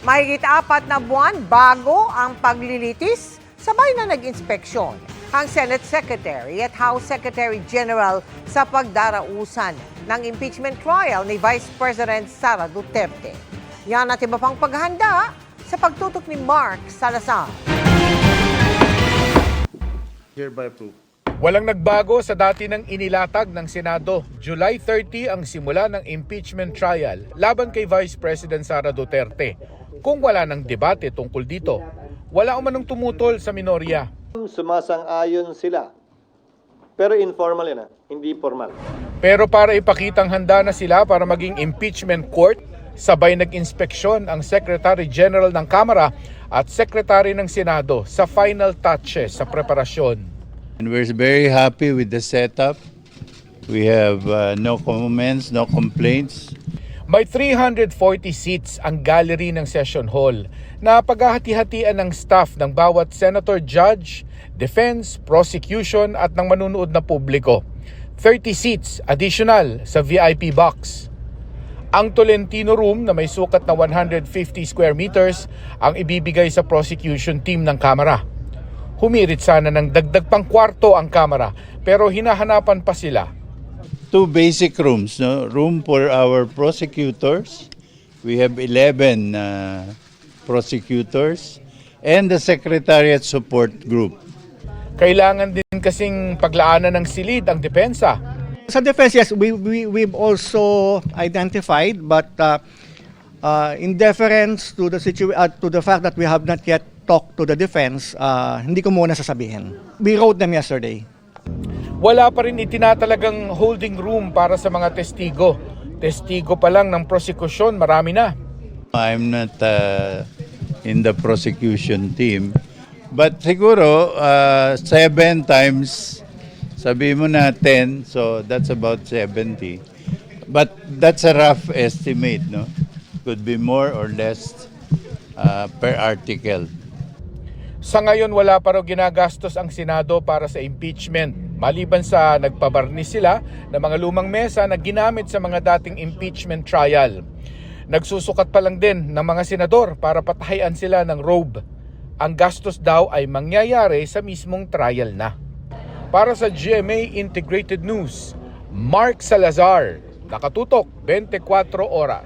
Mahigit 4 na buwan bago ang paglilitis, sabay na nag-inspeksyon ang Senate Secretary at House Secretary General sa pagdarausan ng impeachment trial ni Vice President Sara Duterte. Yan at iba pang paghahanda sa pagtutok ni Mark Salazar. Hereby approved. Walang nagbago sa dati ng inilatag ng Senado. July 30 ang simula ng impeachment trial laban kay Vice President Sara Duterte. Kung wala ng debate tungkol dito, wala umanong tumutol sa minorya. Sumasang-ayon sila. Pero informal yan, hindi formal. Pero para ipakitang handa na sila para maging impeachment court, sabay nag-inspeksyon ang Secretary General ng Kamara at Secretary ng Senado sa final touches sa preparasyon. And we're very happy with the setup. We have no comments, no complaints. May 340 seats ang gallery ng session hall na paghahati-hatian ng staff ng bawat senator, judge, defense, prosecution at ng manunood na publiko. 30 seats additional sa VIP box. Ang Tolentino Room na may sukat na 150 square meters ang ibibigay sa prosecution team ng Kamara. Humirit sana ng dagdag pang kwarto ang Kamara pero hinahanapan pa sila. 2 basic rooms, no? Room for our prosecutors. We have 11 prosecutors and the Secretariat Support Group. Kailangan din kasing paglaanan ng silid ang depensa. Sa defense, yes, we've also identified, but in deference to the fact that we have not yet talked to the defense, hindi ko muna sasabihin. We wrote them yesterday. Wala pa rin itinatalagang holding room para sa mga testigo. Testigo pa lang ng prosekusyon, marami na. I'm not in the prosecution team, but siguro 7 times, sabi mo na 10, so that's about 70. But that's a rough estimate, no? Could be more or less per article. Sa ngayon wala pa raw ginagastos ang Senado para sa impeachment, maliban sa nagpabarnis sila ng mga lumang mesa na ginamit sa mga dating impeachment trial. Nagsusukat pa lang din ng mga senador para patahayan sila ng robe. Ang gastos daw ay mangyayari sa mismong trial na. Para sa GMA Integrated News, Mark Salazar, nakatutok 24 oras.